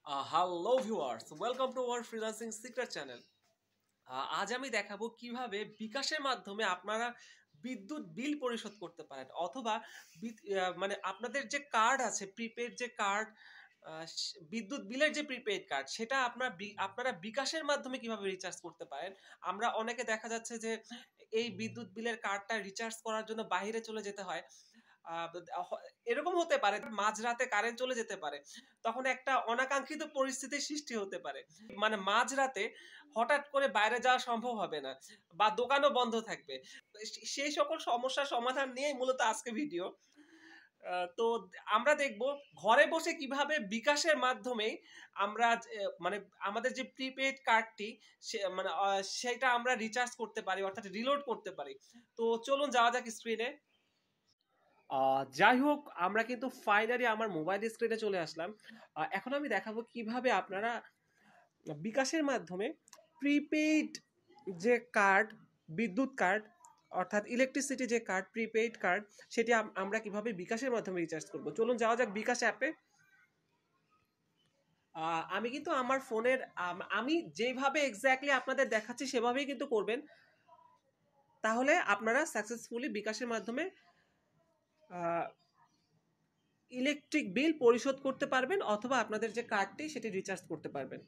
Hello viewers, welcome to our freelancing secret channel. আজ আমি দেখাবো কিভাবে বিকাশের মাধ্যমে আপনারা বিদ্যুৎ বিল পরিশোধ করতে পারেন, অথবা মানে আপনাদের যে কার্ড আছে, প্রিপেড যে কার্ড, বিদ্যুৎ বিলের যে প্রিপেড কার্ড, সেটা আপনারা বিকাশের মাধ্যমে কিভাবে রিচার্জ করতে পারেন। আমরা অনেকে দেখা যাচ্ছে যে এই বিদ্যুৎ বিলের কার্ডটা রিচার্জ করার জন্য বাইরে চলে যেতে হয়। আহ, এরকম হতে পারে মাঝরাতে কারেন্ট চলে যেতে পারে, তখন একটা অনাকাঙ্ক্ষিত পরিস্থিতির সৃষ্টি হতে পারে। মানে মাঝরাতে হঠাৎ করে বাইরে যাওয়া সম্ভব হবে না, বা দোকানও বন্ধ থাকবে। সেই সকল সমস্যার সমাধান নিয়ে মূলত আজকে ভিডিও। তো আমরা দেখব ঘরে বসে কিভাবে বিকাশের মাধ্যমে আমরা মানে আমাদের যে প্রিপেড কার্ডটি সেটা আমরা রিচার্জ করতে পারি, অর্থাৎ রিলোড করতে পারি। তো চলুন যাওয়া যাক স্ক্রিনে। যাই হোক, আমরা কিন্তু ফাইনালি আমার মোবাইল স্ক্রিনে চলে আসলাম। এখন আমি দেখাবো কিভাবে আপনারা বিকাশের মাধ্যমে প্রিপেইড যে কার্ড, বিদ্যুৎ কার্ড, অর্থাৎ ইলেকট্রিসিটি যে কার্ড, প্রিপেইড কার্ড, সেটি আমরা কিভাবে বিকাশের মাধ্যমে রিচার্জ করব। চলুন যাওয়া যাক বিকাশ অ্যাপে। আমি কিন্তু আমার ফোনের আমি যেভাবে এক্স্যাক্টলি আপনাদের দেখাচ্ছি সেভাবেই কিন্তু করবেন, তাহলে আপনারা সাকসেসফুলি বিকাশের মাধ্যমে ইলেকট্রিক বিল পরিশোধ করতে পারবেন, অথবা আপনাদের যে কার্ডটি সেটি রিচার্জ করতে পারবেন।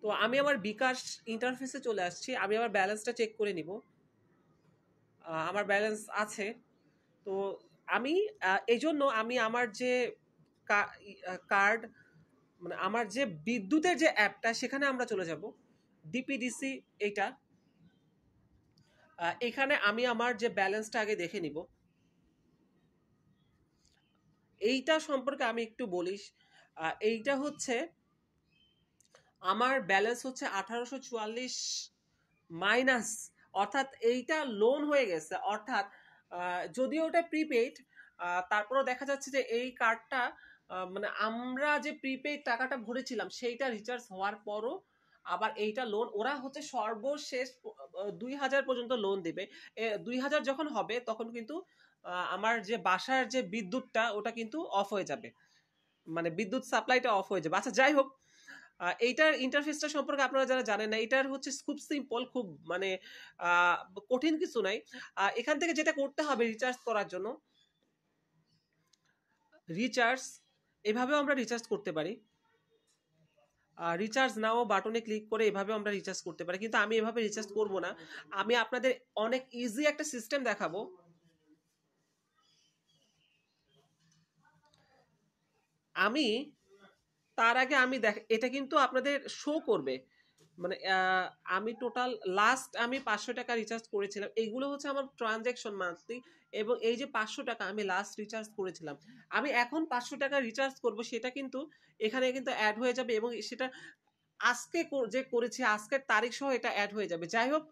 তো আমি আমার বিকাশ ইন্টারফেসে চলে আসছি। আমি আমার ব্যালেন্সটা চেক করে নিব। আমার ব্যালেন্স আছে। তো আমি এই জন্য আমি আমার যে কার্ড, মানে আমার যে বিদ্যুতের যে অ্যাপটা, সেখানে আমরা চলে যাব। ডিপিডিসি এইটা, এখানে আমি আমার যে ব্যালেন্সটা আগে দেখে নিব। এইটা সম্পর্কে আমি একটু বলিস। এইটা হচ্ছে আমার ব্যালেন্স হচ্ছে 1844 মাইনাস, অর্থাৎ এইটা লোন হয়ে গেছে। অর্থাৎ যদিও ওটা প্রিপেইড, তারপরেও দেখা যাচ্ছে যে এই কার্ডটা মানে আমরা যে প্রিপেইড টাকাটা ভরেছিলাম সেইটা রিচার্জ হওয়ার পরও আবার এইটা লোন, ওরা হচ্ছে সর্বশেষ 2000 পর্যন্ত লোন দেবে। 2000 যখন হবে তখন কিন্তু আমার যে বাসার যে বিদ্যুৎটা ওটা কিন্তু অফ হয়ে যাবে, মানে বিদ্যুৎ সাপ্লাইটা অফ হয়ে যাবে। আচ্ছা, যাই হোক, এইটার ইন্টারফেসটা সম্পর্কে আপনারা যারা জানেন না, এটার হচ্ছে খুব সিম্পল, খুব মানে কঠিন কিছু নাই। এখান থেকে যেটা করতে হবে রিচার্জ করার জন্য, রিচার্জ এভাবেও আমরা রিচার্জ করতে পারি। রিচার্জ নাও বাটনে ক্লিক করে এভাবে আমরা রিচার্জ করতে পারি, কিন্তু আমি এভাবে রিচার্জ করব না। আমি আপনাদের অনেক ইজি একটা সিস্টেম দেখাবো। আমি তার আগে আমি এটা কিন্তু আপনাদের শো করবে, মানে আমি টোটাল লাস্ট আমি 500 টাকা রিচার্জ করেছিলাম। এইগুলো হচ্ছে আমার ট্রানজ্যাকশন মান্থলি, এবং এই যে 500 টাকা আমি লাস্ট রিচার্জ করেছিলাম, আমি এখন 500 টাকা রিচার্জ করব, সেটা কিন্তু এখানে কিন্তু অ্যাড হয়ে যাবে, এবং সেটা আজকে যে করেছি আজকের তারিখ সহ এটা অ্যাড হয়ে যাবে। যাই হোক,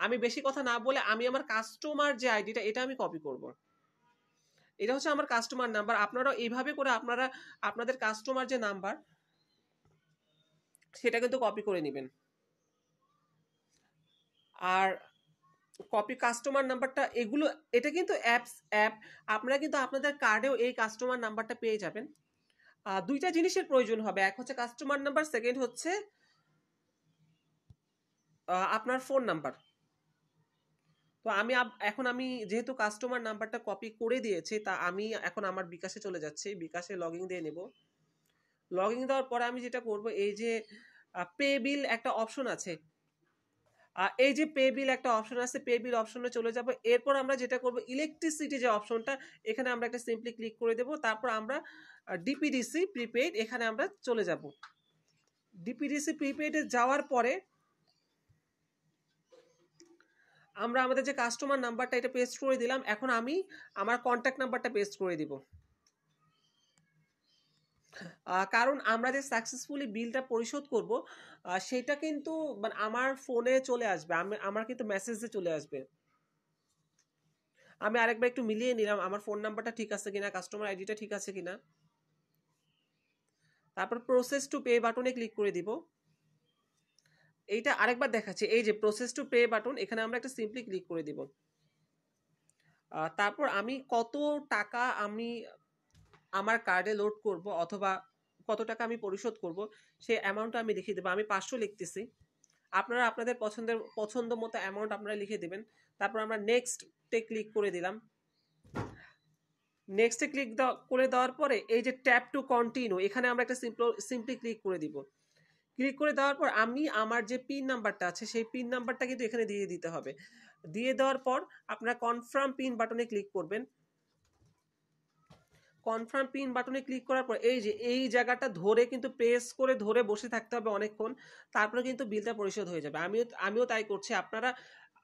আমি বেশি কথা না বলে আমি আমার কাস্টমার যে আইডিটা, এটা আমি কপি করব। এটা হচ্ছে আমার কাস্টমার নাম্বার। আপনারা এইভাবে করে আপনারা আপনাদের কাস্টমার যে নাম্বার, সেটা কিন্তু কপি করে নেবেন। আর কপি কাস্টমার নাম্বারটা, এগুলো এটা কিন্তু অ্যাপ, আপনারা কিন্তু আপনাদের কার্ডেও এই কাস্টমার নাম্বারটা পেয়ে যাবেন। দুইটা জিনিসের প্রয়োজন হবে, এক হচ্ছে কাস্টমার নাম্বার, সেকেন্ড হচ্ছে আপনার ফোন নাম্বার। তো এখন আমি যেহেতু কাস্টমার নাম্বারটা কপি করে দিয়েছি, তা আমি এখন আমার বিকাশে চলে যাচ্ছি। বিকাশে লগ ইন দিয়ে নেব। লগ ইন দেওয়ার পরে আমি যেটা করব, এই যে পে বিল একটা অপশন আছে, এই যে পে বিল একটা অপশন আছে, পে বিল অপশনে চলে যাব। এরপর আমরা যেটা করব, ইলেকট্রিসিটি যে অপশনটা, এখানে আমরা একটা সিম্পলি ক্লিক করে দেব। তারপর আমরা ডিপিডিসি প্রিপেইড, এখানে আমরা চলে যাব। ডিপিডিসি প্রিপেইডে যাওয়ার পরে আমরা আমাদের যে কাস্টমার নাম্বারটা এটা পেস্ট করে দিলাম। এখন আমি আমার কন্ট্যাক্ট নাম্বারটা পেস্ট করে দিব, কারণ আমরা যে সাকসেসফুলি বিলটা পরিশোধ করব সেটা কিন্তু মানে আমার ফোনে চলে আসবে, আমার কিন্তু মেসেজে চলে আসবে। আমি আরেকবার একটু মিলিয়ে নিলাম আমার ফোন নাম্বারটা ঠিক আছে কিনা, কাস্টমার আইডিটা ঠিক আছে কিনা। তারপর প্রসেস টু পে বাটনে ক্লিক করে দিব। এইটা আরেকবার দেখাচ্ছি, এই যে প্রসেস টু পে বাটন, এখানে আমরা একটা সিম্পলি ক্লিক করে দিব। তারপর আমি কত টাকা আমি আমার কার্ডে লোড করব, অথবা কত টাকা আমি পরিশোধ করব সেই অ্যামাউন্টটা আমি লিখে দেবো। আমি 500 লিখতেছি, আপনারা আপনাদের পছন্দ মতো অ্যামাউন্ট আপনারা লিখে দেবেন। তারপর আমরা নেক্সটে ক্লিক করে দিলাম। নেক্সটে ক্লিক করে দেওয়ার পরে এই যে ট্যাপ টু কন্টিনিউ, এখানে আমরা একটা সিম্পলি ক্লিক করে দিব। ক্লিক করে দেওয়ার পর আমি আমার যে পিন নাম্বারটা আছে সেই পিন নাম্বারটা কিন্তু এখানে দিয়ে দিতে হবে। দিয়ে দেওয়ার পর আপনারা কনফার্ম পিন বাটনে ক্লিক করবেন। কনফার্ম পিন বাটনে ক্লিক করার পর এই যে এই জায়গাটা ধরে কিন্তু প্রেস করে ধরে বসে থাকতে হবে অনেকক্ষণ, তারপরে কিন্তু বিলটা পরিশোধ হয়ে যাবে। আমিও তাই করছি। আপনারা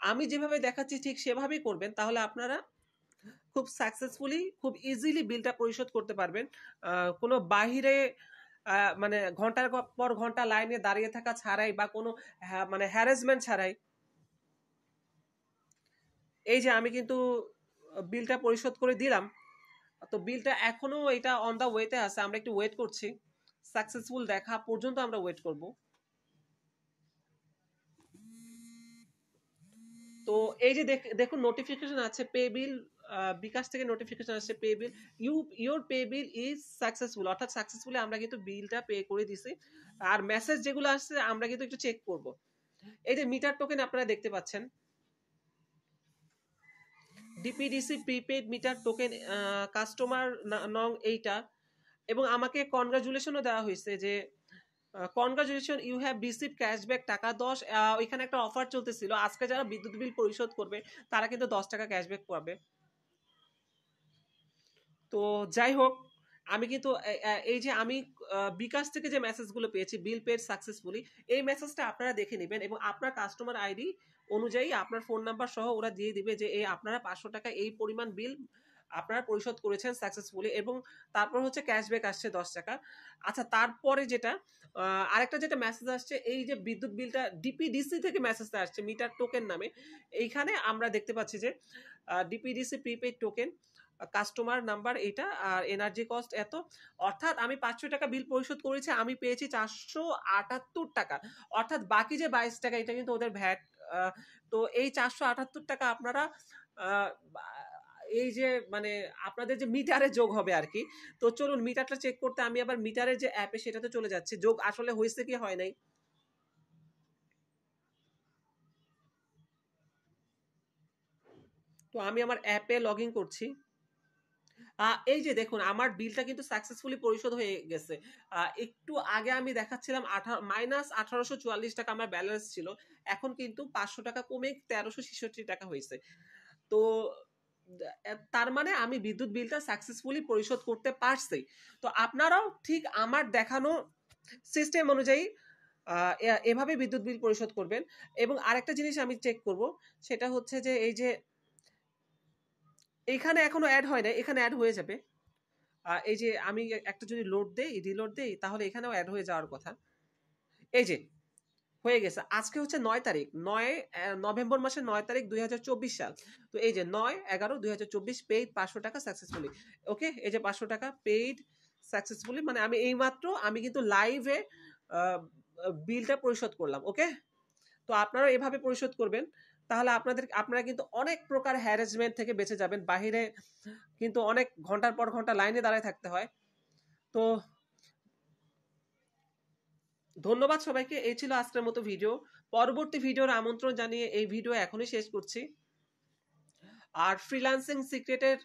আমি যেভাবে দেখাচ্ছি ঠিক সেভাবেই করবেন, তাহলে আপনারা খুব সাকসেসফুলি খুব ইজিলি বিলটা পরিশোধ করতে পারবেন। কোনো বাহিরে মানে ঘন্টার পর ঘন্টা লাইনে দাঁড়িয়ে থাকা ছাড়াই বা কোনো মানে হ্যারাসমেন্ট ছাড়াই। এই যে আমি কিন্তু বিলটা পরিশোধ করে দিলাম। তো বিলটা এখনো এটা অন দা ওয়েতে আছে, আমরা একটু ওয়েট করছি। সাকসেসফুল দেখা পর্যন্ত আমরা ওয়েট করব। তো এই যে দেখুন নোটিফিকেশন আছে পে বিল, বিকাশ থেকে নোটিফিকেশন আসছে pay bill your pay bill is successful, অর্থাৎ সাকসেসফুলি আমরা কিন্তু বিলটা পে করে দিছি। আর মেসেজ যেগুলো আসছে আমরা কিন্তু একটু চেক করব। এই যে মিটার টোকেন আপনারা দেখতে পাচ্ছেন, DPDC prepaid meter token customer নং এইটা, এবং আমাকে কনগ্রাচুলেশনও দেওয়া হয়েছে যে congratulation you have receive cashback টাকা 10। ওইখানে একটা অফার চলতেছিল, আজকে যারা বিদ্যুৎ বিল পরিশোধ করবে তারা কিন্তু 10 টাকা ক্যাশব্যাক পাবে। তো যাই হোক, আমি কিন্তু এই যে আমি বিকাশ থেকে যে মেসেজগুলো পেয়েছি বিল পেড সাকসেসফুলি, এই মেসেজটা আপনারা দেখে নেবেন এবং আপনার কাস্টমার আইডি অনুযায়ী আপনার ফোন নাম্বার সহ ওরা দিয়ে দিবে যে এই আপনারা 500 টাকা এই পরিমাণ বিল আপনারা পরিশোধ করেছেন সাকসেসফুলি, এবং তারপর হচ্ছে ক্যাশব্যাক আসছে 10 টাকা। আচ্ছা, তারপরে যেটা আরেকটা যেটা মেসেজ আসছে, এই যে বিদ্যুৎ বিলটা ডিপিডিসি থেকে মেসেজটা আসছে মিটার টোকেন নামে, এইখানে আমরা দেখতে পাচ্ছি যে DPDC prepaid token customer number এটা আর এনার্জি কস্ট এত, অর্থাৎ আমি 500 টাকা বিল পরিশোধ করেছি, আমি পেয়েছি 478 টাকা, অর্থাৎ বাকি যে 22 টাকা এটা কিন্তু ওদের ভ্যাট। তো এই 478 টাকা আপনারা এই যে মানে আপনাদের যে মিটারে যোগ হবে আর কি। তো চলুন মিটারটা চেক করতে আমি আবার মিটারের যে অ্যাপে সেটাতে চলে যাচ্ছি, যোগ আসলে হয়েছে কি হয় নাই। তো আমি আমার অ্যাপে লগ ইন করছি। এই যে দেখুন আমার বিলটা কিন্তু সাকসেসফুলি পরিশোধ হয়ে গেছে। একটু আগে আমি দেখাচ্ছিলাম -1844 টাকা আমার ব্যালেন্স ছিল, এখন কিন্তু 500 টাকা কমে 1366 টাকা হয়েছে। তো তার মানে আমি বিদ্যুৎ বিলটা সাকসেসফুলি পরিশোধ করতে পারছি। তো আপনারাও ঠিক আমার দেখানো সিস্টেম অনুযায়ী এভাবে বিদ্যুৎ বিল পরিশোধ করবেন। এবং আরেকটা জিনিস আমি চেক করব, সেটা হচ্ছে যে এই যে এখানে এখনো অ্যাড হয় না, এখানে অ্যাড হয়ে যাবে। এই যে আমি একটা যদি রিলোড দেই তাহলে এখানেও অ্যাড হয়ে যাওয়ার কথা। এই যে হয়ে গেছে। আজকে হচ্ছে 9 তারিখ, 9 নভেম্বর মাসের 9 তারিখ 2024 সাল। তো এই যে 9/11/2024 পেইড 500 টাকা সাকসেসফুলি। ওকে, এই যে 500 টাকা পেইড সাকসেসফুলি, মানে আমি এইমাত্র আমি কিন্তু লাইভে বিলটা পরিশোধ করলাম। ওকে, তো আপনারা এভাবে পরিশোধ করবেন, তাহলে আপনারা কিন্তু অনেক প্রকার হ্যারাসমেন্ট থেকে বেঁচে যাবেন। বাহিরে কিন্তু অনেক ঘন্টার পর ঘন্টা লাইনে দাঁড়ায় থাকতে হয়। তো ধন্যবাদ সবাইকে, এই ছিল আজকের মতো ভিডিও। পরবর্তী ভিডিওর আমন্ত্রণ জানিয়ে এই ভিডিও এখনই শেষ করছি। আর ফ্রিল্যান্সিং সিক্রেটের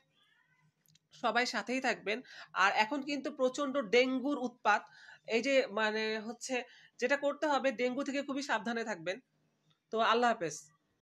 সবাই সাথেই থাকবেন। আর এখন কিন্তু প্রচন্ড ডেঙ্গুর উৎপাত, এই যে মানে হচ্ছে যেটা করতে হবে ডেঙ্গু থেকে খুবই সাবধানে থাকবেন। তো আল্লাহ হাফেজ।